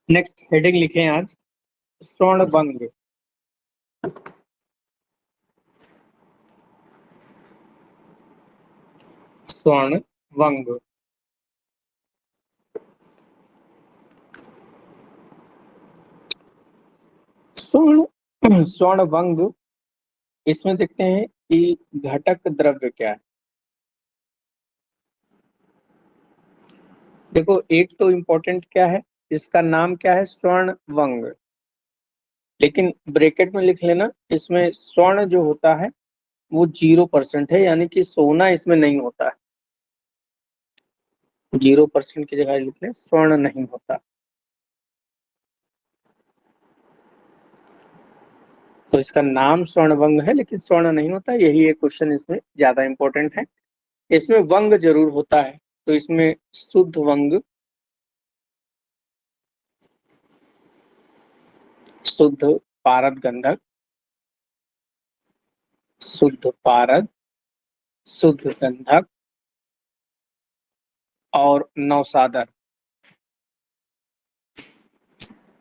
Next heading लिखें आज स्वर्णभंग। स्वर्णभंग। स्वर्णभंग, इसमें देखते हैं कि घटक द्रव्य क्या है। देखो, एक तो इम्पोर्टेंट क्या है, इसका नाम क्या है, स्वर्णभंग। लेकिन ब्रैकेट में लिख लेना, इसमें स्वर्ण जो होता है वो 0% है, यानी कि सोना इसमें नहीं होता है। 0% की जगह लिख लें स्वर्ण नहीं होता। तो इसका नाम स्वर्णभंग है लेकिन स्वर्ण नहीं होता, यही एक क्वेश्चन इसमें ज्यादा इंपॉर्टेंट है। इसमें वंग जरूर होता है, तो इसमें शुद्ध वंग, शुद्ध पारद गंधक, शुद्ध पारद, शुद्ध गंधक और नौसादर,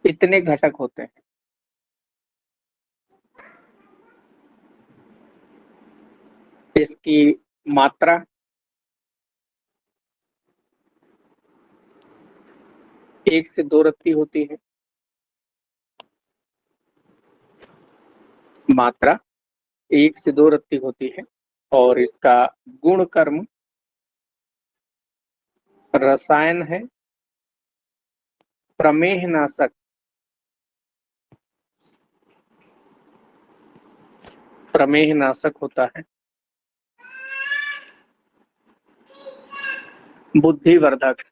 इतने घटक होते हैं। इसकी मात्रा 1 से 2 रत्ती होती है। मात्रा 1 से 2 रत्ती होती है। और इसका गुण कर्म रसायन है प्रमेह नाशक। प्रमेह नाशक होता है, बुद्धिवर्धक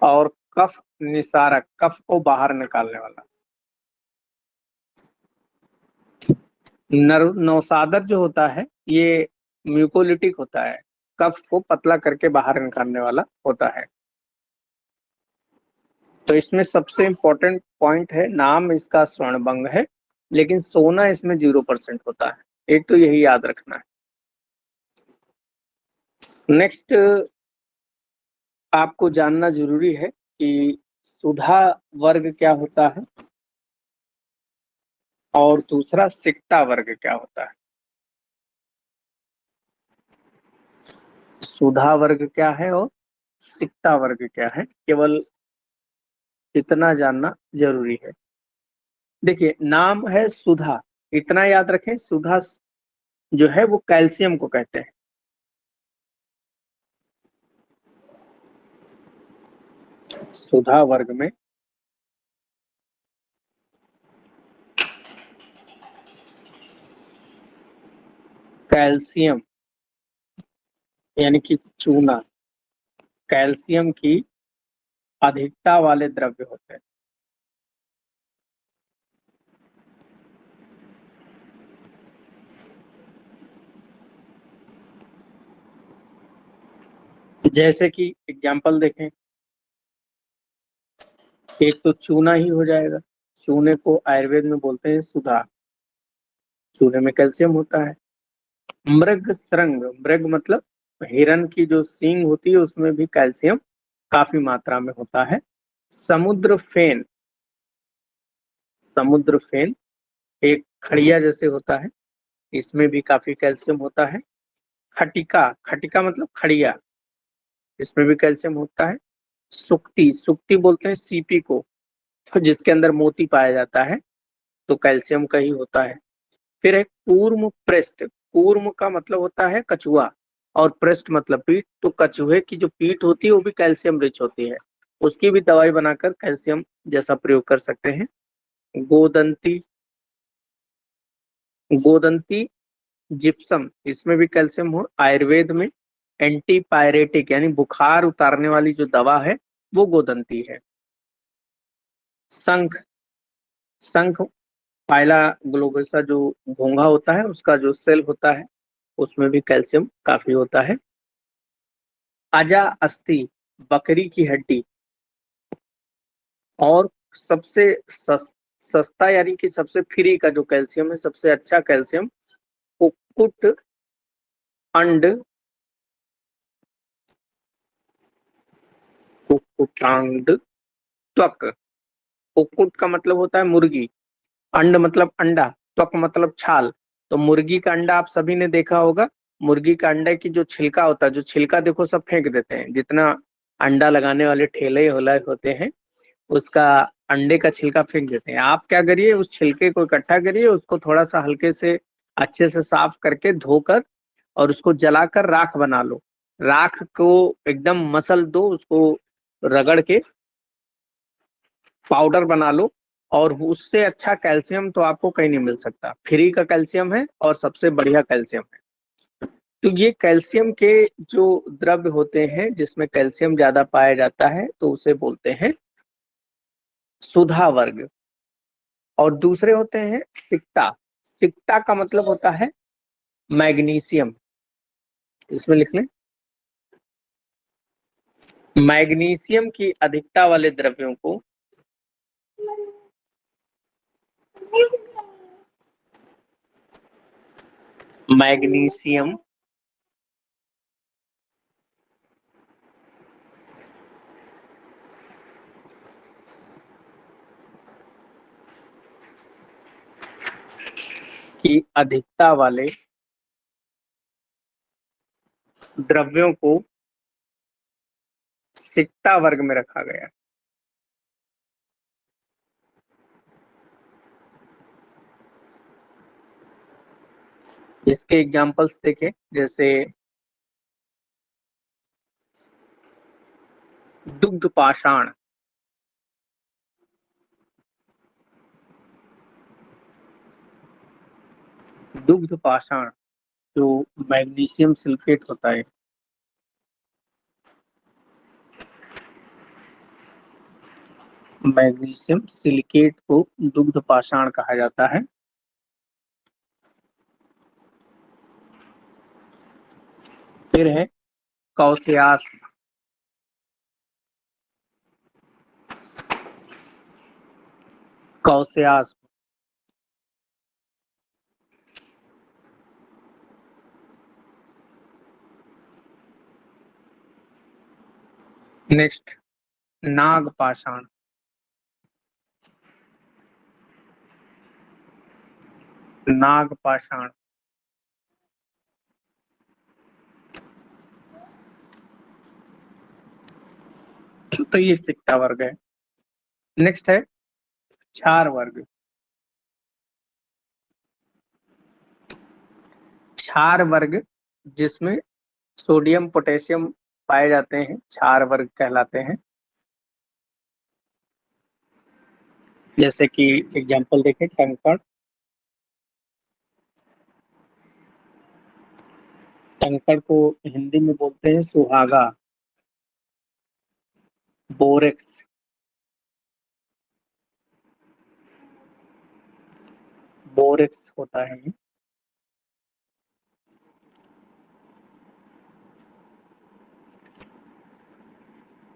और कफ निसारक, कफ को बाहर निकालने वाला। नौसादर जो होता है ये म्यूकोलिटिक होता है, कफ को पतला करके बाहर निकालने वाला होता है। तो इसमें सबसे इंपॉर्टेंट पॉइंट है, नाम इसका स्वर्णभंग है लेकिन सोना इसमें 0% होता है। एक तो यही याद रखना है। नेक्स्ट आपको जानना जरूरी है कि सुधा वर्ग क्या होता है और दूसरा सिकता वर्ग क्या होता है। सुधा वर्ग क्या है और सिकता वर्ग क्या है, केवल इतना जानना जरूरी है। देखिए, नाम है सुधा, इतना याद रखें, सुधा जो है वो कैल्शियम को कहते हैं। सुधा वर्ग में कैल्शियम यानी कि चूना, कैल्शियम की अधिकता वाले द्रव्य होते हैं। जैसे कि एग्जाम्पल देखें, एक तो चूना ही हो जाएगा। चूने को आयुर्वेद में बोलते हैं सुधा, चूने में कैल्शियम होता है। मृग श्रृंग, मृग मतलब हिरण की जो सींग होती है उसमें भी कैल्शियम काफी मात्रा में होता है। समुद्र फेन, समुद्र फेन एक खड़िया जैसे होता है, इसमें भी काफी कैल्शियम होता है। खटिका, खटिका मतलब खड़िया, इसमें भी कैल्शियम होता है। सुक्ति, सुक्ति बोलते हैं सीपी को, तो जिसके अंदर मोती पाया जाता है, तो कैल्शियम का ही होता है। फिर है कूर्म पृष्ठ, कूर्म का मतलब होता है कछुआ और पृष्ठ मतलब पीठ, तो कछुए की जो पीठ होती है वो भी कैल्शियम रिच होती है, उसकी भी दवाई बनाकर कैल्शियम जैसा प्रयोग कर सकते हैं। गोदंती, गोदंती जिप्सम, इसमें भी कैल्शियम हो। आयुर्वेद में एंटीपायरेटिक यानी बुखार उतारने वाली जो दवा है वो गोदंती है। शंख, शंख पायला ग्लोबोसा जो घोंघा होता है उसका जो सेल होता है उसमें भी कैल्शियम काफी होता है। अजा अस्थि, बकरी की हड्डी। और सबसे सस्ता यानी कि सबसे फ्री का जो कैल्शियम है, सबसे अच्छा कैल्शियम कुक्कुट अंड कुक्कुटांड त्वक। कुक्कुट का मतलब होता है मुर्गी, अंड मतलब अंडा, त्वक मतलब छाल। तो मुर्गी का अंडा आप सभी ने देखा होगा। मुर्गी का अंडे की जो छिलका होता है, जो छिलका देखो सब फेंक देते हैं, जितना अंडा लगाने वाले ठेले होला होते हैं उसका अंडे का छिलका फेंक देते हैं। आप क्या करिए, उस छिलके को इकट्ठा करिए, उसको थोड़ा सा हल्के से अच्छे से साफ करके धोकर और उसको जलाकर राख बना लो। राख को एकदम मसल दो, उसको रगड़ के पाउडर बना लो। और उससे अच्छा कैल्शियम तो आपको कहीं नहीं मिल सकता। फ्री का कैल्शियम है और सबसे बढ़िया कैल्शियम है। तो ये कैल्शियम के जो द्रव्य होते हैं जिसमें कैल्शियम ज्यादा पाया जाता है तो उसे बोलते हैं सुधा वर्ग। और दूसरे होते हैं सिक्ता। सिक्ता का मतलब होता है मैग्नीशियम। इसमें लिख लें, मैग्नीशियम की अधिकता वाले द्रव्यों को मैग्नीशियम की अधिकता वाले द्रव्यों को सिक्ता वर्ग में रखा गया। इसके एग्जाम्पल्स देखें, जैसे दुग्ध पाषाण। दुग्ध पाषाण जो मैग्नीशियम सिलिकेट होता है, मैग्नीशियम सिलिकेट को दुग्ध पाषाण कहा जाता है। फिर है कौशयास। कौशयास। नेक्स्ट नाग पाषाण। नाग पाषाण तो ये सिक्ता वर्ग है। नेक्स्ट है क्षार वर्ग। क्षार वर्ग जिसमें सोडियम पोटेशियम पाए जाते हैं क्षार वर्ग कहलाते हैं। जैसे कि एग्जांपल देखें, कंकड़। कंकड़ को हिंदी में बोलते हैं सुहागा। बोरेक्स। बोरेक्स होता है ये।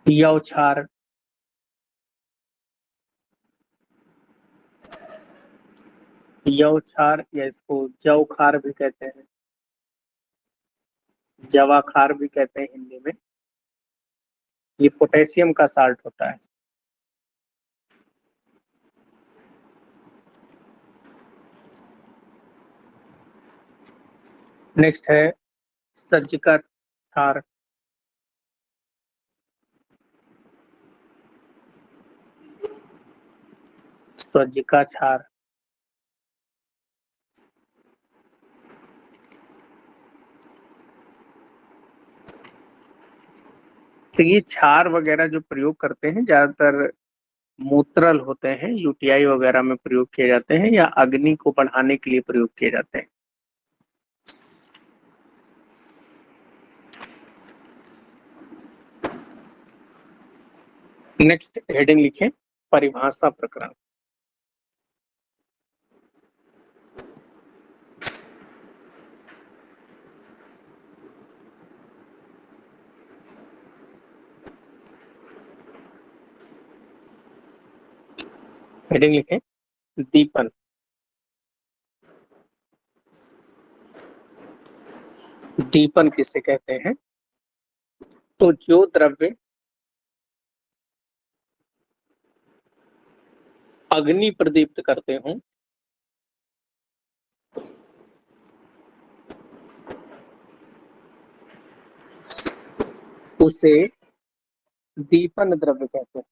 यौ क्षार। यौ क्षार या इसको जव खार भी कहते हैं, जवा खार भी कहते हैं हिंदी में। ये पोटेशियम का साल्ट होता है। नेक्स्ट है सज्जिका क्षार। सज्जिका क्षार। तो ये क्षार वगैरह जो प्रयोग करते हैं ज्यादातर मूत्रल होते हैं, यूटीआई वगैरह में प्रयोग किए जाते हैं या अग्नि को बढ़ाने के लिए प्रयोग किए जाते हैं। नेक्स्ट हेडिंग लिखें, परिभाषा प्रकरण। हेडिंग लिखें, दीपन। दीपन किसे कहते हैं? तो जो द्रव्य अग्नि प्रदीप्त करते हो उसे दीपन द्रव्य कहते हैं।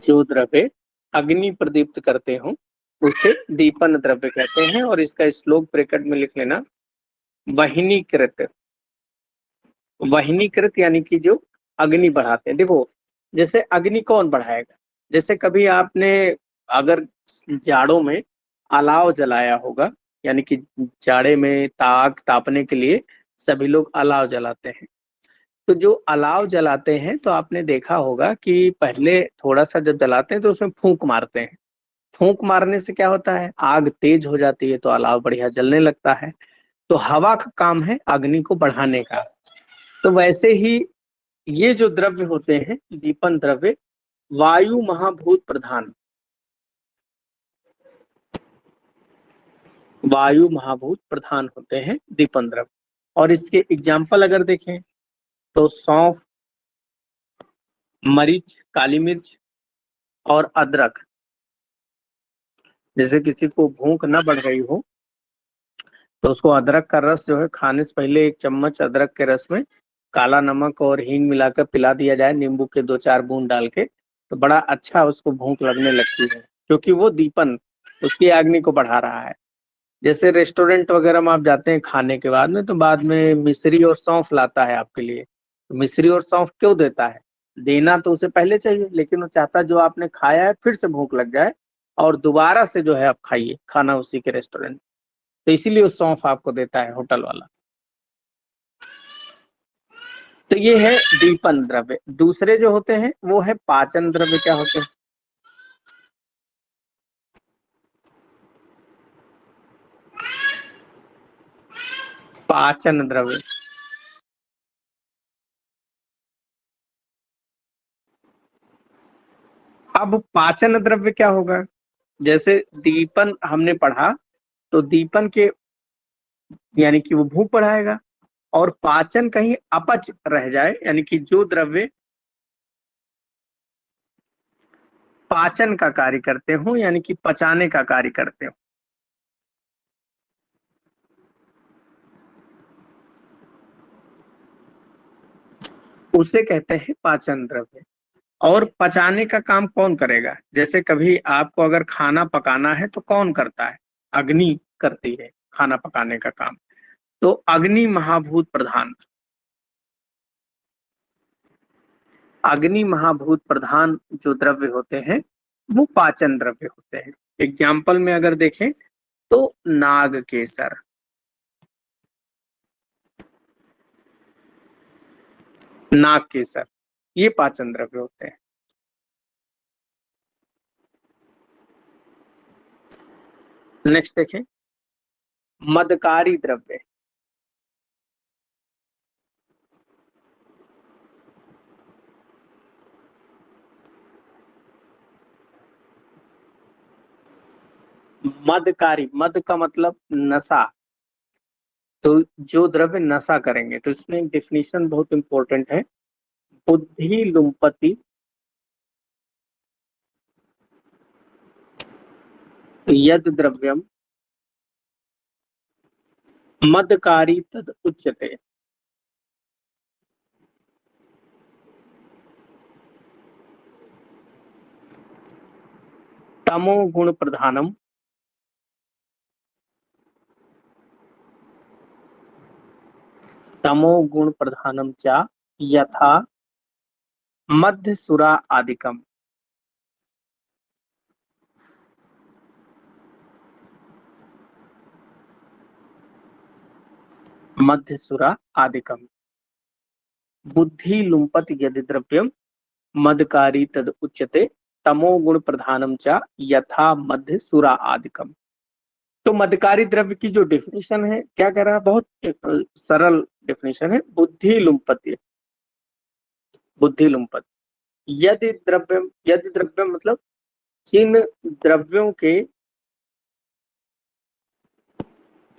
जो द्रव्य अग्नि प्रदीप्त करते हो उसे दीपन द्रव्य कहते हैं। और इसका श्लोक ब्रैकेट में लिख लेना, वहिनीकृत। वहिनीकृत यानी कि जो अग्नि बढ़ाते हैं। देखो, जैसे अग्नि कौन बढ़ाएगा? जैसे कभी आपने अगर जाड़ों में अलाव जलाया होगा, यानी कि जाड़े में ताप तापने के लिए सभी लोग अलाव जलाते हैं। तो जो अलाव जलाते हैं तो आपने देखा होगा कि पहले थोड़ा सा जब जलाते हैं तो उसमें फूंक मारते हैं। फूंक मारने से क्या होता है? आग तेज हो जाती है तो अलाव बढ़िया जलने लगता है। तो हवा का काम है अग्नि को बढ़ाने का। तो वैसे ही ये जो द्रव्य होते हैं दीपन द्रव्य, वायु महाभूत प्रधान, वायु महाभूत प्रधान होते हैं दीपन द्रव्य। और इसके एग्जाम्पल अगर देखें तो सौंफ, मरीच, काली मिर्च और अदरक। जैसे किसी को भूख न बढ़ रही हो तो उसको अदरक का रस जो है खाने से पहले 1 चम्मच अदरक के रस में काला नमक और हींग मिलाकर पिला दिया जाए, नींबू के 2-4 बूंद डाल के, तो बड़ा अच्छा उसको भूख लगने लगती है, क्योंकि वो दीपन उसकी अग्नि को बढ़ा रहा है। जैसे रेस्टोरेंट वगैरह में आप जाते हैं खाने के बाद में, तो बाद में मिश्री और सौंफ लाता है आपके लिए। तो मिश्री और सौंफ क्यों देता है? देना तो उसे पहले चाहिए, लेकिन वो चाहता है जो आपने खाया है फिर से भूख लग जाए और दोबारा से जो है आप खाइए खाना उसी के रेस्टोरेंट। तो इसीलिए वो सौंफ आपको देता है होटल वाला। तो ये है दीपन द्रव्य। दूसरे जो होते हैं वो है पाचन द्रव्य। क्या होते हैं? पाचन द्रव्य। अब पाचन द्रव्य क्या होगा? जैसे दीपन हमने पढ़ा, तो दीपन के यानी कि वो भूख बढ़ाएगा। और पाचन कहीं अपच रह जाए, यानी कि जो द्रव्य पाचन का कार्य करते हो, यानी कि पचाने का कार्य करते हो, उसे कहते हैं पाचन द्रव्य। और पचाने का काम कौन करेगा? जैसे कभी आपको अगर खाना पकाना है तो कौन करता है? अग्नि करती है खाना पकाने का काम। तो अग्नि महाभूत प्रधान, अग्नि महाभूत प्रधान जो द्रव्य होते हैं वो पाचन द्रव्य होते हैं। एग्जाम्पल में अगर देखें तो नाग केसर, नाग केसर, ये पाचन द्रव्य होते हैं। नेक्स्ट देखें, मदकारी द्रव्य। मदकारी, मद का मतलब नशा। तो जो द्रव्य नशा करेंगे, तो इसमें एक डेफिनेशन बहुत इंपॉर्टेंट है, बुद्धि लुम्पति यद द्रव्यम मदकारी तद उच्यते। तमो गुण प्रधानम, तमो गुण प्रधानम चा यथा मध्य सुरा आदिकम। मध्य सुरा आदिकम, बुद्धि लुम्पत यदि द्रव्यम मदकारी तद उच्यते, तमो गुण प्रधानम चा यथा मध्य सुरा आदिकम। तो मदकारी द्रव्य की जो डेफिनेशन है, क्या कह रहा है? बहुत सरल डेफिनेशन है, बुद्धि लुम्पति, बुद्धि लुम्पत। यदि द्रव्यम, यदि द्रव्यम मतलब जिन द्रव्यों के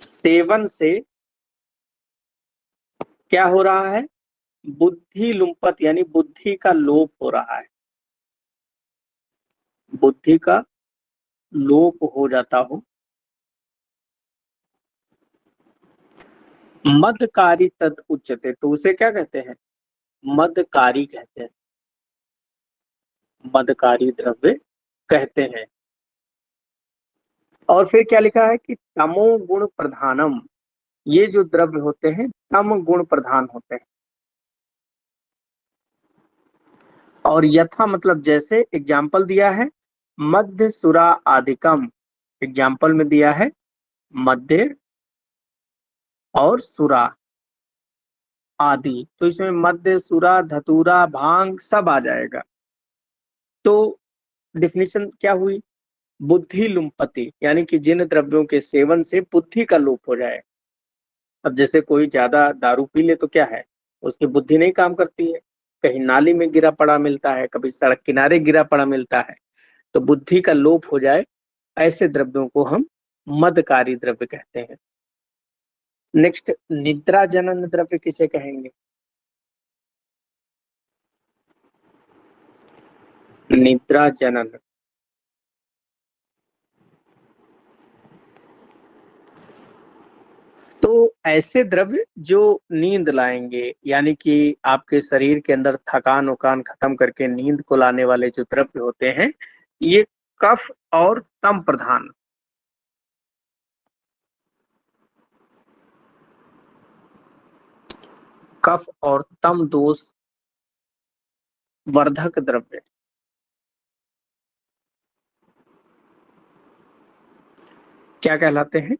सेवन से क्या हो रहा है? बुद्धि लुम्पत यानी बुद्धि का लोप हो रहा है, बुद्धि का लोप हो जाता हो। मदकारी तद उच्यते, तो उसे क्या कहते हैं? मदकारी कहते हैं, मदकारी द्रव्य कहते हैं। और फिर क्या लिखा है कि तमो गुण प्रधानम, ये जो द्रव्य होते हैं तम गुण प्रधान होते हैं। और यथा मतलब जैसे, एग्जाम्पल दिया है मध्य सुरा आदिकम, एग्जाम्पल में दिया है मध्य और सुरा आदि, तो इसमें मध्य सुरा धतूरा भांग सब आ जाएगा। तो डिफिनीशन क्या हुई? बुद्धि लुम्पति, यानी कि जिन द्रव्यों के सेवन से बुद्धि का लोप हो जाए। अब जैसे कोई ज्यादा दारू पी ले तो क्या है, उसकी बुद्धि नहीं काम करती है, कहीं नाली में गिरा पड़ा मिलता है, कभी सड़क किनारे गिरा पड़ा मिलता है, तो बुद्धि का लोप हो जाए, ऐसे द्रव्यों को हम मदकारी द्रव्य कहते हैं। नेक्स्ट, निद्रा जनन द्रव्य किसे कहेंगे? निद्रा जनन, तो ऐसे द्रव्य जो नींद लाएंगे, यानी कि आपके शरीर के अंदर थकान उकान खत्म करके नींद को लाने वाले जो द्रव्य होते हैं, ये कफ और तम प्रधान, कफ और तम दोष वर्धक द्रव्य क्या कहलाते हैं?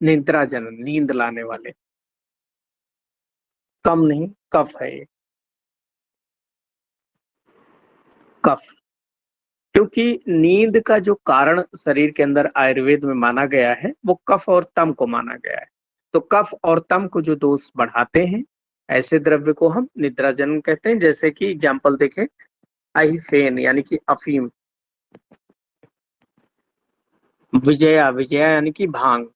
निद्रा जनन, नींद लाने वाले। कम नहीं, कफ है ये, कफ। क्योंकि नींद का जो कारण शरीर के अंदर आयुर्वेद में माना गया है वो कफ और तम को माना गया है। तो कफ और तम को जो दोष बढ़ाते हैं, ऐसे द्रव्य को हम निद्राजन कहते हैं। जैसे कि एग्जाम्पल देखें, आइफेन यानी कि अफीम, विजया, विजया यानी कि भांग,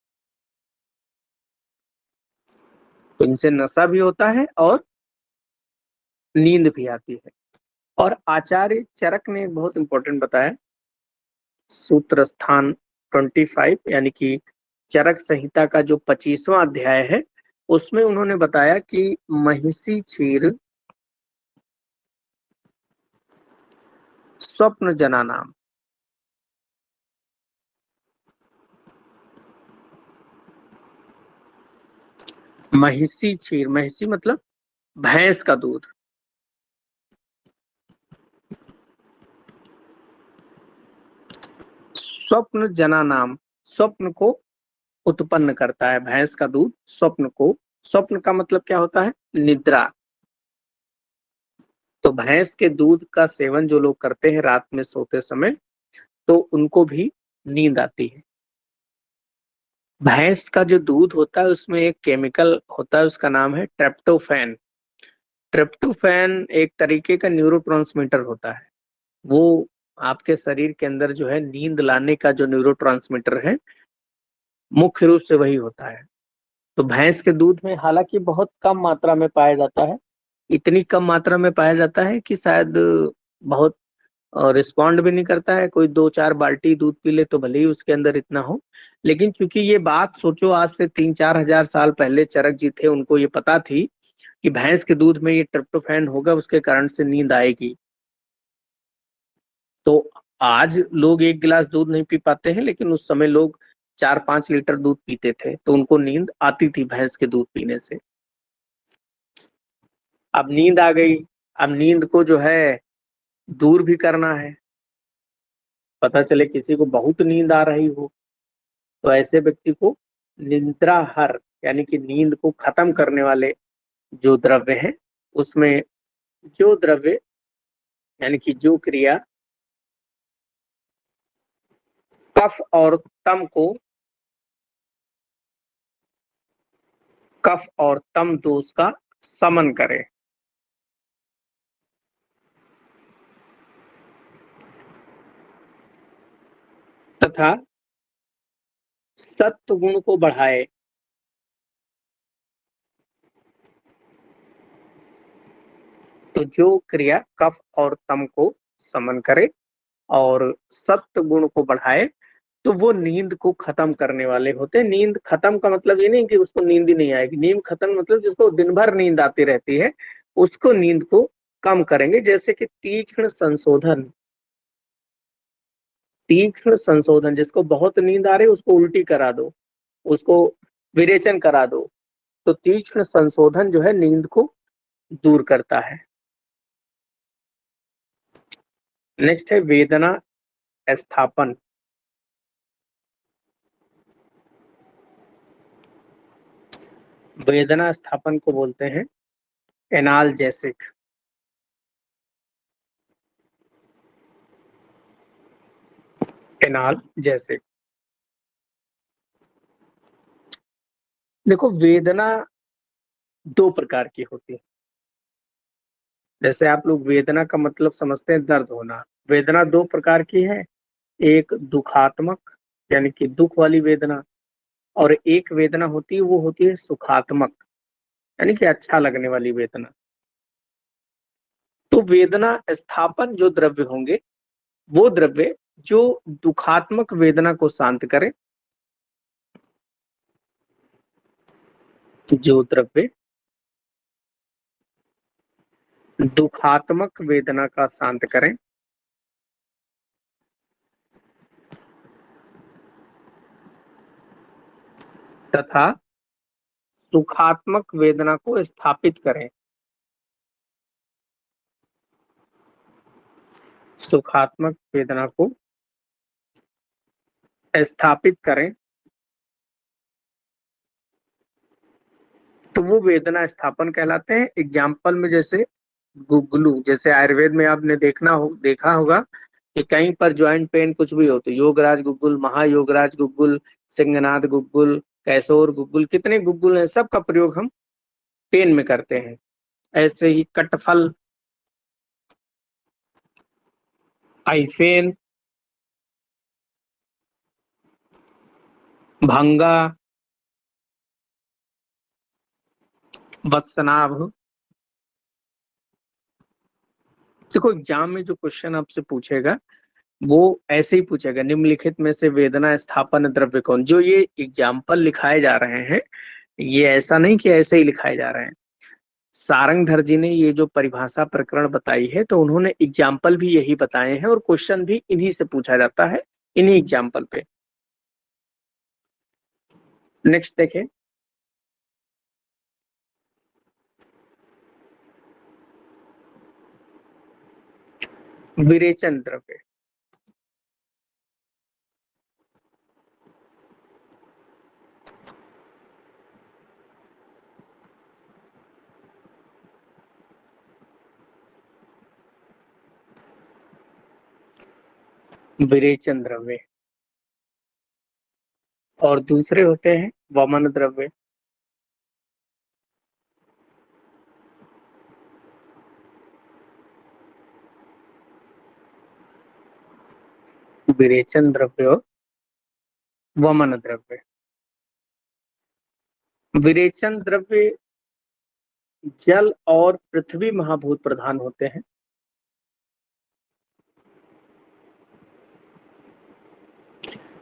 तो इनसे नशा भी होता है और नींद भी आती है। और आचार्य चरक ने बहुत इंपॉर्टेंट बताया, सूत्र स्थान 25 यानी कि चरक संहिता का जो 25वां अध्याय है, उसमें उन्होंने बताया कि महिषी क्षीर स्वप्न जना नाम, महिषी क्षीर, महिषी मतलब भैंस का दूध, स्वप्न जना नाम, स्वप्न को उत्पन्न करता है, भैंस का दूध स्वप्न को, स्वप्न का मतलब क्या होता है? निद्रा। तो भैंस के दूध का सेवन जो लोग करते हैं रात में सोते समय, तो उनको भी नींद आती है। भैंस का जो दूध होता है उसमें एक केमिकल होता है, उसका नाम है ट्रेप्टोफैन। ट्रिप्टोफैन एक तरीके का न्यूरोट्रांसमीटर होता है, वो आपके शरीर के अंदर जो है नींद लाने का जो न्यूरोट्रांसमीटर है, मुख्य रूप से वही होता है। तो भैंस के दूध में हालांकि बहुत कम मात्रा में पाया जाता है, इतनी कम मात्रा में पाया जाता है कि शायद बहुत रिस्पॉन्ड भी नहीं करता है, कोई 2-4 बाल्टी दूध पी ले तो भले ही उसके अंदर इतना हो। लेकिन क्योंकि ये बात सोचो आज से 3-4 हजार साल पहले चरक जी थे, उनको ये पता थी कि भैंस के दूध में ये ट्रिप्टोफैन होगा, उसके कारण से नींद आएगी। तो आज लोग एक गिलास दूध नहीं पी पाते हैं, लेकिन उस समय लोग 4-5 लीटर दूध पीते थे, तो उनको नींद आती थी भैंस के दूध पीने से। अब नींद आ गई, अब नींद को जो है दूर भी करना है। पता चले किसी को बहुत नींद आ रही हो, तो ऐसे व्यक्ति को निद्राहर यानी कि नींद को खत्म करने वाले जो द्रव्य है, उसमें जो द्रव्य यानी कि जो क्रिया कफ और तम को, कफ और तम दोष का समन करे, तथा सत्व गुण को बढ़ाए, तो जो क्रिया कफ और तम को समन करे और सत्व गुण को बढ़ाए, तो वो नींद को खत्म करने वाले होते हैं। नींद खत्म का मतलब ये नहीं कि उसको नींद ही नहीं आएगी, नींद खत्म मतलब जिसको दिन भर नींद आती रहती है उसको नींद को कम करेंगे। जैसे कि तीक्ष्ण संशोधन, तीक्ष्ण संशोधन, जिसको बहुत नींद आ रही है उसको उल्टी करा दो, उसको विरेचन करा दो। तो तीक्ष्ण संशोधन जो है नींद को दूर करता है। नेक्स्ट है वेदना स्थापन। वेदना स्थापन को बोलते हैं एनाल्जेसिक। एनाल्जेसिक, देखो वेदना दो प्रकार की होती है। जैसे आप लोग वेदना का मतलब समझते हैं दर्द होना, वेदना दो प्रकार की है। एक दुखात्मक यानी कि दुख वाली वेदना, और एक वेदना होती है वो होती है सुखात्मक यानी कि अच्छा लगने वाली वेदना। तो वेदना स्थापन जो द्रव्य होंगे वो द्रव्य जो दुखात्मक वेदना को शांत करे, जो द्रव्य दुखात्मक वेदना का शांत करें तथा सुखात्मक वेदना को स्थापित करें, सुखात्मक वेदना को स्थापित करें, तो वो वेदना स्थापन कहलाते हैं। एग्जाम्पल में जैसे गुगलू, जैसे आयुर्वेद में आपने देखा होगा कि कहीं पर ज्वाइंट पेन कुछ भी हो तो योगराज गुग्गुल, महायोगराज गुग्गुल, सिंहनाथ गुग्गुल, कैशोर गुग्गुल, कितने गुग्गुल हैं, सबका प्रयोग हम पेन में करते हैं। ऐसे ही कटफल, आइफेन, भंगा, वत्सनाभ। देखो एग्जाम में जो क्वेश्चन आपसे पूछेगा वो ऐसे ही पूछेगा, निम्नलिखित में से वेदना स्थापन द्रव्य कौन। जो ये एग्जाम्पल लिखाए जा रहे हैं ये ऐसा नहीं कि ऐसे ही लिखाए जा रहे हैं। सारंगधर जी ने ये जो परिभाषा प्रकरण बताई है तो उन्होंने एग्जाम्पल भी यही बताए हैं और क्वेश्चन भी इन्हीं से पूछा जाता है, इन्हीं एग्जाम्पल पे। नेक्स्ट देखें, विरेचन द्रव्य। विरेचन द्रव्य और दूसरे होते हैं वमन द्रव्य। विरेचन द्रव्य और वमन द्रव्य। विरेचन द्रव्य जल और पृथ्वी महाभूत प्रधान होते हैं।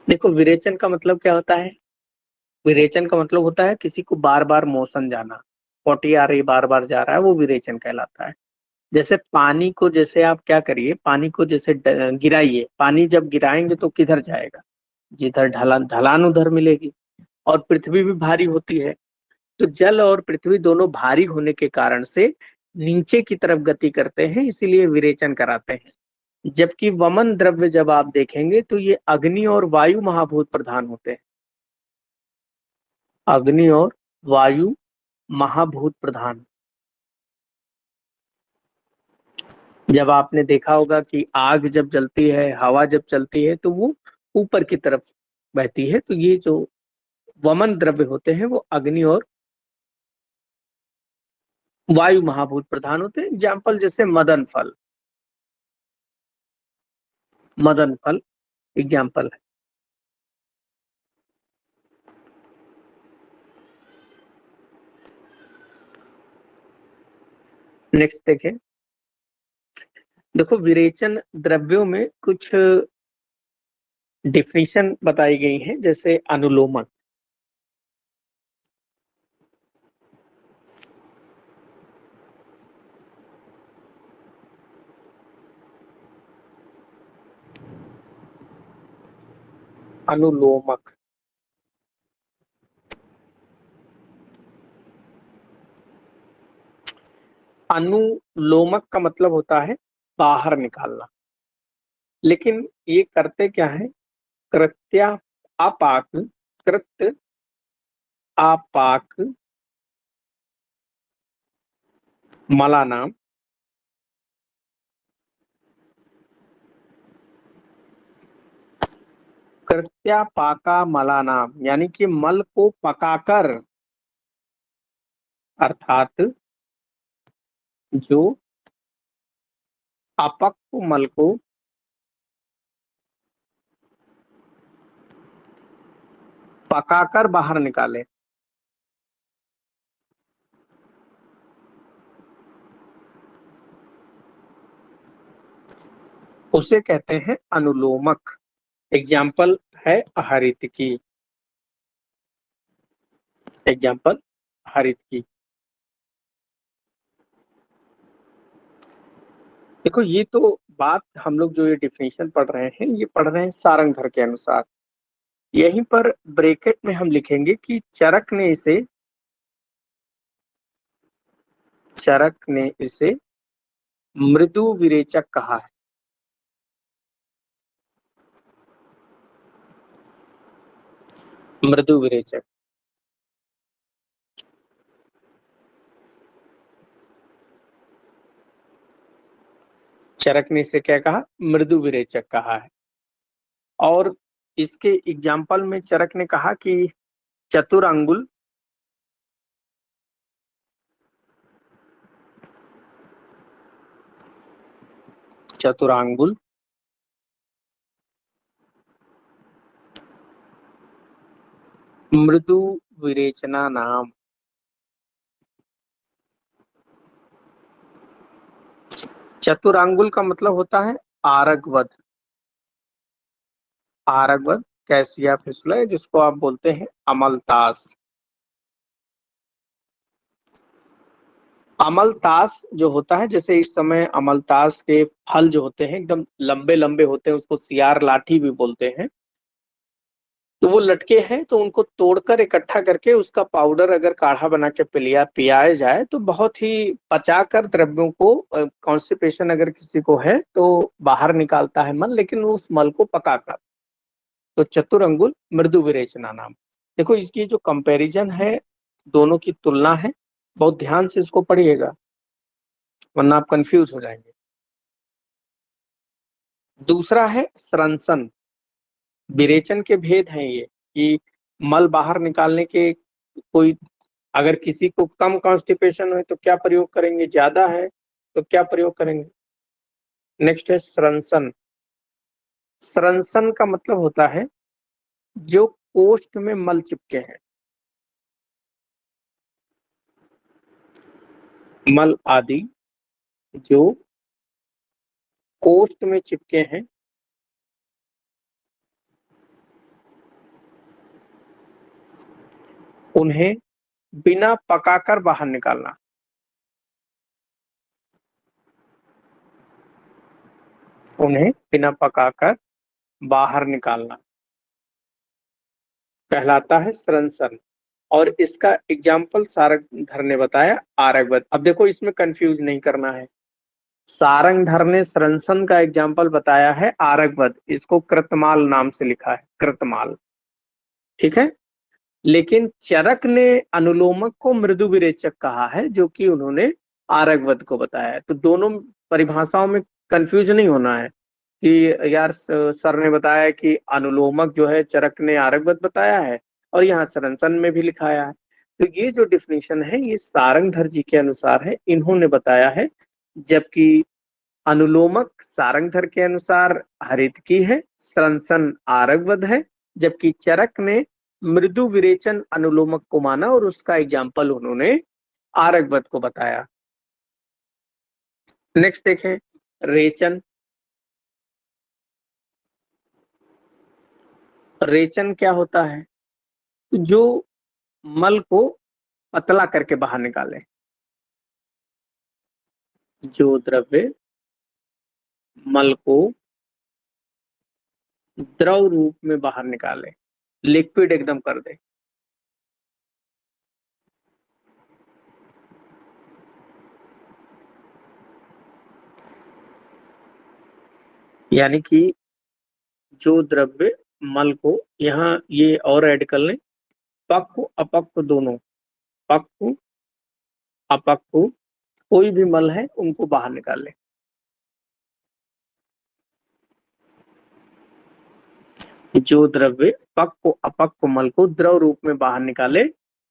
देखो विरेचन का मतलब क्या होता है, विरेचन का मतलब होता है किसी को बार बार मोशन जाना, पोटी आ रही बार बार जा रहा है, वो विरेचन कहलाता है। जैसे पानी को, जैसे आप क्या करिए, पानी को जैसे गिराइए, पानी जब गिराएंगे तो किधर जाएगा, जिधर ढलान ढलान उधर मिलेगी। और पृथ्वी भी भारी होती है, तो जल और पृथ्वी दोनों भारी होने के कारण से नीचे की तरफ गति करते हैं, इसीलिए विरेचन कराते हैं। जबकि वमन द्रव्य जब आप देखेंगे तो ये अग्नि और वायु महाभूत प्रधान होते हैं, अग्नि और वायु महाभूत प्रधान। जब आपने देखा होगा कि आग जब जलती है, हवा जब चलती है तो वो ऊपर की तरफ बहती है, तो ये जो वमन द्रव्य होते हैं वो अग्नि और वायु महाभूत प्रधान होते हैं। एग्जाम्पल जैसे मदन फल, मदन फल एग्जाम्पल है। नेक्स्ट देखें, देखो विरेचन द्रव्यों में कुछ डिफिनीशन बताई गई हैं, जैसे अनुलोमक। अनुलोमक अनुलोमक का मतलब होता है बाहर निकालना, लेकिन ये करते क्या है? कृत्या आपाक कृत आपाक मलानाम कृत्यापाका मलानाम, यानी कि मल को पकाकर, अर्थात जो अपक्व मल को पकाकर बाहर निकाले, उसे कहते हैं अनुलोमक। एग्जाम्पल है हरित की। एग्जाम्पल हरित की। देखो ये तो बात हम लोग जो ये डिफिनेशन पढ़ रहे हैं, ये पढ़ रहे हैं सारंगधर के अनुसार। यहीं पर ब्रैकेट में हम लिखेंगे कि चरक ने इसे मृदु विरेचक कहा है। मृदु विरेचक। चरक ने इसे क्या कहा? मृदु विरेचक कहा है। और इसके एग्जाम्पल में चरक ने कहा कि चतुरांगुल चतुरांगुल मृदु विरेचना नाम। चतुरांगुल का मतलब होता है आरगवद। आरगवद कैसिया फिसुला, जिसको आप बोलते हैं अमलतास। अमलतास जो होता है, जैसे इस समय अमलतास के फल जो होते हैं एकदम लंबे लंबे होते हैं, उसको सियार लाठी भी बोलते हैं। तो वो लटके हैं, तो उनको तोड़कर इकट्ठा करके उसका पाउडर अगर काढ़ा बना के पियाया जाए तो बहुत ही पचाकर द्रव्यों को, कॉन्स्टिपेशन अगर किसी को है तो बाहर निकालता है मल, लेकिन उस मल को पकाकर। तो चतुरंगुल मृदु विरेचना नाम। देखो इसकी जो कंपैरिजन है, दोनों की तुलना है, बहुत ध्यान से इसको पढ़िएगा वरना आप कंफ्यूज हो जाएंगे। दूसरा है स्रंसन। विरेचन के भेद हैं ये, कि मल बाहर निकालने के कोई, अगर किसी को कम कॉन्स्टिपेशन है तो क्या प्रयोग करेंगे, ज्यादा है तो क्या प्रयोग करेंगे। नेक्स्ट है स्रंसन। स्रंसन का मतलब होता है जो कोष्ठ में मल चिपके हैं, मल आदि जो कोष्ठ में चिपके हैं, उन्हें बिना पकाकर बाहर निकालना। उन्हें बिना पकाकर बाहर निकालना कहलाता है स्रंसन। और इसका एग्जाम्पल सारंगधर ने बताया आरगवत। अब देखो इसमें कंफ्यूज नहीं करना है। सारंगधर ने स्रंसन का एग्जाम्पल बताया है आरगवत, इसको कृतमाल नाम से लिखा है, कृतमाल। ठीक है। लेकिन चरक ने अनुलोमक को मृदु विरेचक कहा है, जो कि उन्होंने आरगवत को बताया है। तो दोनों परिभाषाओं में कंफ्यूज नहीं होना है कि यार सर ने बताया कि अनुलोमक जो है चरक ने आरगवत बताया है, और यहाँ सरंसन में भी लिखाया है। तो ये जो डिफिनेशन है ये सारंगधर जी के अनुसार है, इन्होंने बताया है। जबकि अनुलोमक सारंगधर के अनुसार हरितकी है, सरंसन आरगवद है। जबकि चरक ने मृदु विरेचन अनुलोमक को माना और उसका एग्जाम्पल उन्होंने आरगवद को बताया। नेक्स्ट देखें, रेचन, रेचन क्या होता है? जो मल को पतला करके बाहर निकाले, जो द्रव्य मल को द्रव रूप में बाहर निकाले, लिक्विड एकदम कर दे। यानी कि जो द्रव्य मल को, यहाँ ये और ऐड कर लें, पक्व अपक्व दोनों, पक्व अपक्व कोई भी मल है उनको बाहर निकाल लें। जो द्रव्य पक्व अपक्व मल को द्रव रूप में बाहर निकाले,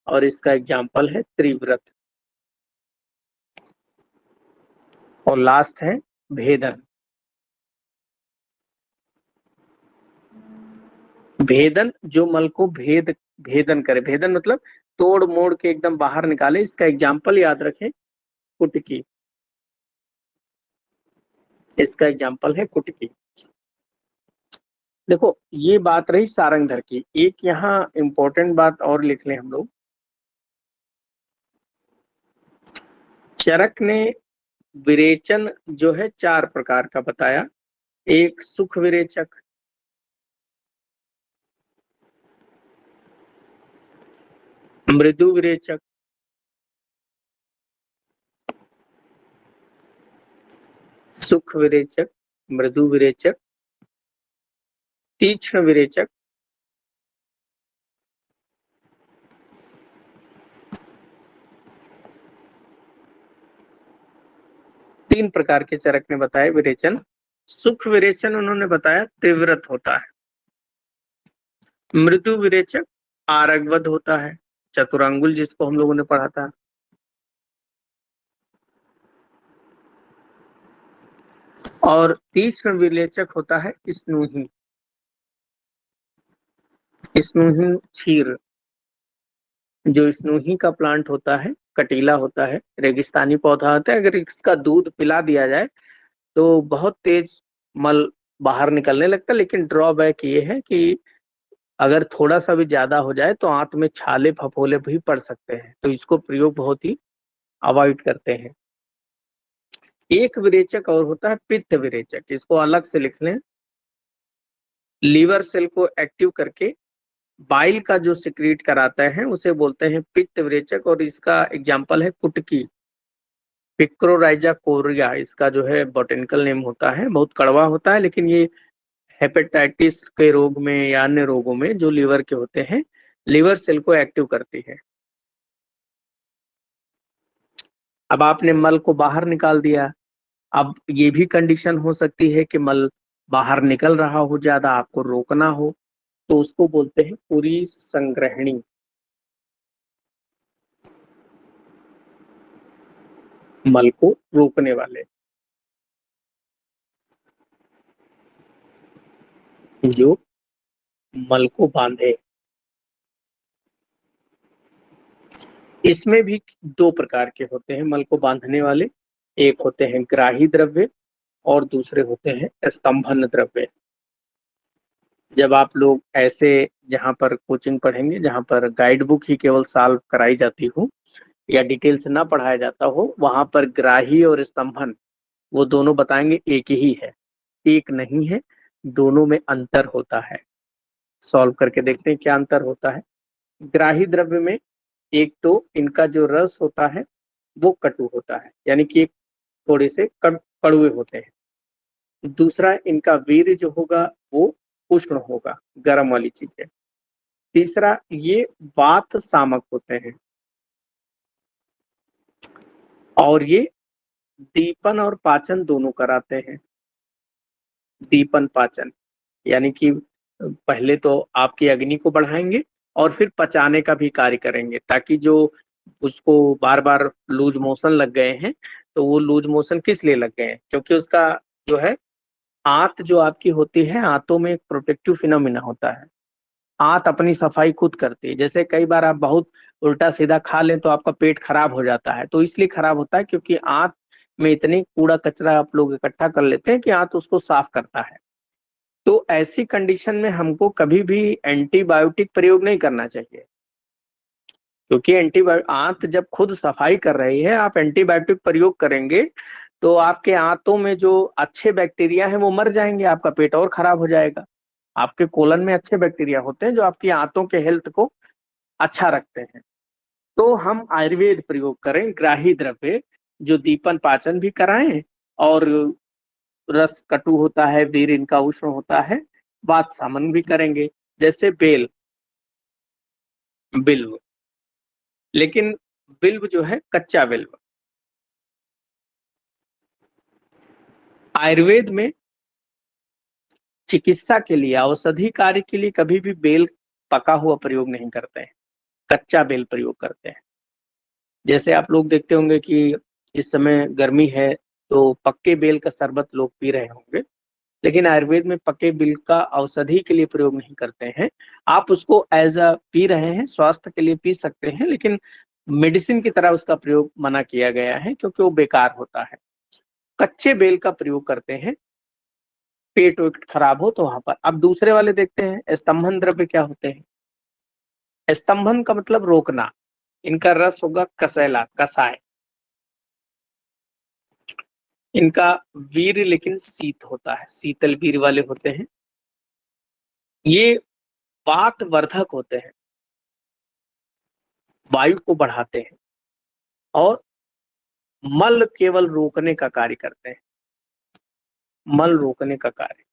और इसका एग्जाम्पल है त्रिव्रत। और लास्ट है भेदन। भेदन जो मल को भेदन करे, भेदन मतलब तोड़ मोड़ के एकदम बाहर निकाले, इसका एग्जाम्पल याद रखें कुटकी, इसका एग्जाम्पल है कुटकी। देखो ये बात रही सारंगधर की। एक यहाँ इंपॉर्टेंट बात और लिख लें हम लोग, चरक ने विरेचन जो है 4 प्रकार का बताया। एक सुख विरेचक, मृदु विरेचक, सुख विरेचक, मृदु विरेचक, तीक्ष्ण विरेचक, तीन प्रकार के चरक ने बताए विरेचन। सुख विरेचन उन्होंने बताया तीव्रत होता है। मृदु विरेचक आरगवद होता है, चतुरांगुल जिसको हम लोगों ने पढ़ा था। और तीक्ष्ण विरेचक होता है स्नूही, स्नूही क्षीर। जो स्नूही का प्लांट होता है कटीला होता है, रेगिस्तानी पौधा होता है, अगर इसका दूध पिला दिया जाए तो बहुत तेज मल बाहर निकलने लगता है, लेकिन ड्रॉबैक ये है कि अगर थोड़ा सा भी ज्यादा हो जाए तो आंत में छाले फफोले भी पड़ सकते हैं, तो इसको प्रयोग बहुत ही अवॉइड करते हैं। एक विरेचक और होता है पित्त विरेचक, इसको अलग से लिख लें। लीवर सेल को एक्टिव करके बाइल का जो सिक्रीट कराता है उसे बोलते हैं पित्त विरेचक, और इसका एग्जाम्पल है कुटकी, पिक्रोराइजा कोरिया इसका जो है बोटेनिकल नेम होता है। बहुत कड़वा होता है, लेकिन ये हेपेटाइटिस के रोग में या अन्य रोगों में जो लीवर के होते हैं, लीवर सेल को एक्टिव करती है। अब आपने मल को बाहर निकाल दिया, अब ये भी कंडीशन हो सकती है कि मल बाहर निकल रहा हो ज्यादा, आपको रोकना हो, तो उसको बोलते हैं पुरीस संग्रहणी। मल को रोकने वाले, जो मल को बांधे। इसमें भी 2 प्रकार के होते हैं मल को बांधने वाले, एक होते हैं ग्राही द्रव्य और दूसरे होते हैं स्तंभन द्रव्य। जब आप लोग ऐसे जहां पर कोचिंग पढ़ेंगे, जहां पर गाइड बुक ही केवल सॉल्व कराई जाती हो या डिटेल से ना पढ़ाया जाता हो, वहां पर ग्राही और स्तंभन वो दोनों बताएंगे एक ही है, एक नहीं है, दोनों में अंतर होता है। सॉल्व करके देखते हैं क्या अंतर होता है। ग्राही द्रव्य में एक तो इनका जो रस होता है वो कटु होता है, यानी कि एक थोड़े से कड़वे होते हैं। दूसरा, इनका वीर्य जो होगा वो उष्ण होगा, गर्म वाली चीज है। तीसरा, ये वात सामक होते हैं, और ये दीपन और पाचन दोनों कराते हैं। दीपन पाचन यानी कि पहले तो आपकी अग्नि को बढ़ाएंगे और फिर पचाने का भी कार्य करेंगे, ताकि जो उसको बार बार लूज मोशन लग गए हैं, तो वो लूज मोशन किस लिए लग गए हैं, क्योंकि उसका जो है आंत जो आपकी होती है, आंतों में एक प्रोटेक्टिव फिनोमिना होता है। आंत अपनी सफाई खुद करती है। जैसे कई बार आप बहुत उल्टा सीधा खा लें तो आपका पेट खराब हो जाता है, तो इसलिए खराब होता है क्योंकि आंत में इतनी कूड़ा कचरा आप लोग इकट्ठा कर लेते हैं कि आंत उसको साफ करता है। तो ऐसी कंडीशन में हमको कभी भी एंटीबायोटिक प्रयोग नहीं करना चाहिए, क्योंकि एंटीबायो आंत जब खुद सफाई कर रही है, आप एंटीबायोटिक प्रयोग करेंगे तो आपके आंतों में जो अच्छे बैक्टीरिया हैं वो मर जाएंगे, आपका पेट और खराब हो जाएगा। आपके कोलन में अच्छे बैक्टीरिया होते हैं जो आपकी आंतों के हेल्थ को अच्छा रखते हैं। तो हम आयुर्वेद प्रयोग करें, ग्राही द्रव्य जो दीपन पाचन भी कराएं और रस कटु होता है, वीर इनका उष्ण होता है, वात सामन भी करेंगे, जैसे बेल, बिल्व। लेकिन बिल्व जो है कच्चा बिल्व, आयुर्वेद में चिकित्सा के लिए, औषधि कार्य के लिए कभी भी बेल पका हुआ प्रयोग नहीं करते हैं, कच्चा बेल प्रयोग करते हैं। जैसे आप लोग देखते होंगे कि इस समय गर्मी है तो पक्के बेल का शरबत लोग पी रहे होंगे, लेकिन आयुर्वेद में पके बेल का औषधि के लिए प्रयोग नहीं करते हैं। आप उसको एज अ पी रहे हैं, स्वास्थ्य के लिए पी सकते हैं, लेकिन मेडिसिन की तरह उसका प्रयोग मना किया गया है क्योंकि वो बेकार होता है। कच्चे बेल का प्रयोग करते हैं, पेट वेट खराब हो तो वहां पर। अब दूसरे वाले देखते हैं स्तंभन द्रव्य क्या होते हैं। स्तंभन का मतलब रोकना, इनका रस होगा कसैला, कसाय। इनका वीर लेकिन शीत होता है, शीतल वीर वाले होते हैं। ये वात वर्धक होते हैं, वायु को बढ़ाते हैं और मल केवल रोकने का कार्य करते हैं, मल रोकने का कार्य।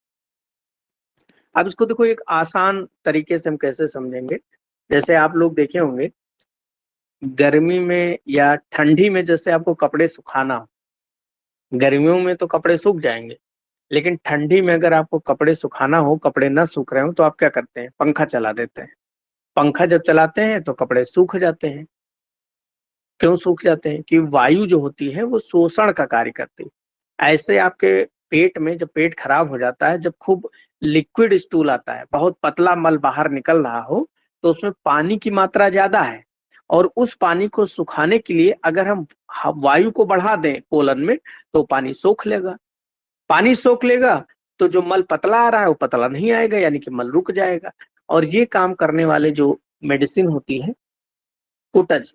अब इसको देखो एक आसान तरीके से हम कैसे समझेंगे। जैसे आप लोग देखे होंगे गर्मी में या ठंडी में, जैसे आपको कपड़े सुखाना हो, गर्मियों में तो कपड़े सूख जाएंगे, लेकिन ठंडी में अगर आपको कपड़े सुखाना हो, कपड़े न सूख रहे हो, तो आप क्या करते हैं, पंखा चला देते हैं। पंखा जब चलाते हैं तो कपड़े सूख जाते हैं। क्यों सूख जाते हैं? कि वायु जो होती है वो शोषण का कार्य करती है। ऐसे आपके पेट में जब पेट खराब हो जाता है, जब खूब लिक्विड स्टूल आता है, बहुत पतला मल बाहर निकल रहा हो, तो उसमें पानी की मात्रा ज्यादा है, और उस पानी को सुखाने के लिए अगर हम वायु को बढ़ा दें कोलन में, तो पानी सोख लेगा। पानी सोख लेगा तो जो मल पतला आ रहा है वो पतला नहीं आएगा, यानी कि मल रुक जाएगा। और ये काम करने वाले जो मेडिसिन होती है, कुटज,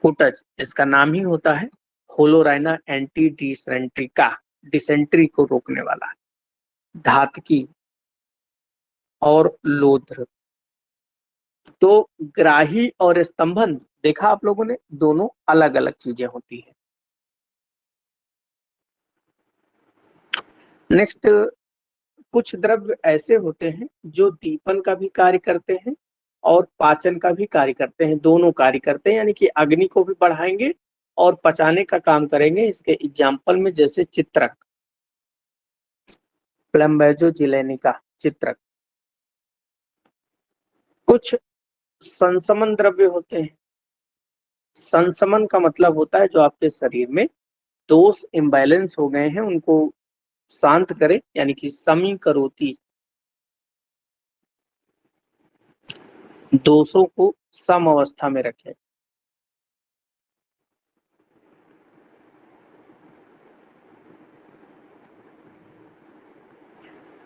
कुटज इसका नाम ही होता है होलोराइना एंटी डिसेंट्री का, डिसेंट्री को रोकने वाला, धातकी और लोध्र। तो ग्राही और स्तंभन देखा आप लोगों ने, दोनों अलग अलग चीजें होती है। नेक्स्ट, कुछ द्रव्य ऐसे होते हैं जो दीपन का भी कार्य करते हैं और पाचन का भी कार्य करते हैं, दोनों कार्य करते हैं, यानी कि अग्नि को भी बढ़ाएंगे और पचाने का काम करेंगे। इसके एग्जाम्पल में जैसे चित्रक, प्लम्बेजो जिलेनिका चित्रक। कुछ संसमन द्रव्य होते हैं। संसमन का मतलब होता है जो आपके शरीर में दोष इम्बैलेंस हो गए हैं उनको शांत करे, यानी कि समी करोति, दोषों को सम अवस्था में रखे।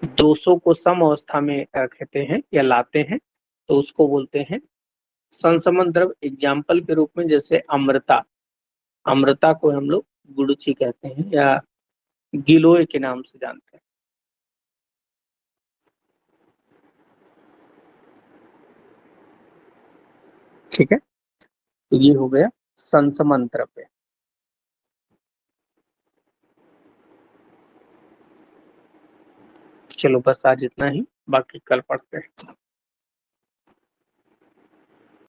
दोषों को सम अवस्था में रखते हैं या लाते हैं, तो उसको बोलते हैं संसमन द्रव्य। एग्जाम्पल के रूप में जैसे अमृता, अमृता को हम लोग गुड़ची कहते हैं या गिलोय के नाम से जानते हैं। ठीक है, तो ये हो गया संसमन द्रव्य। चलो बस आज इतना ही, बाकी कल पढ़ते हैं।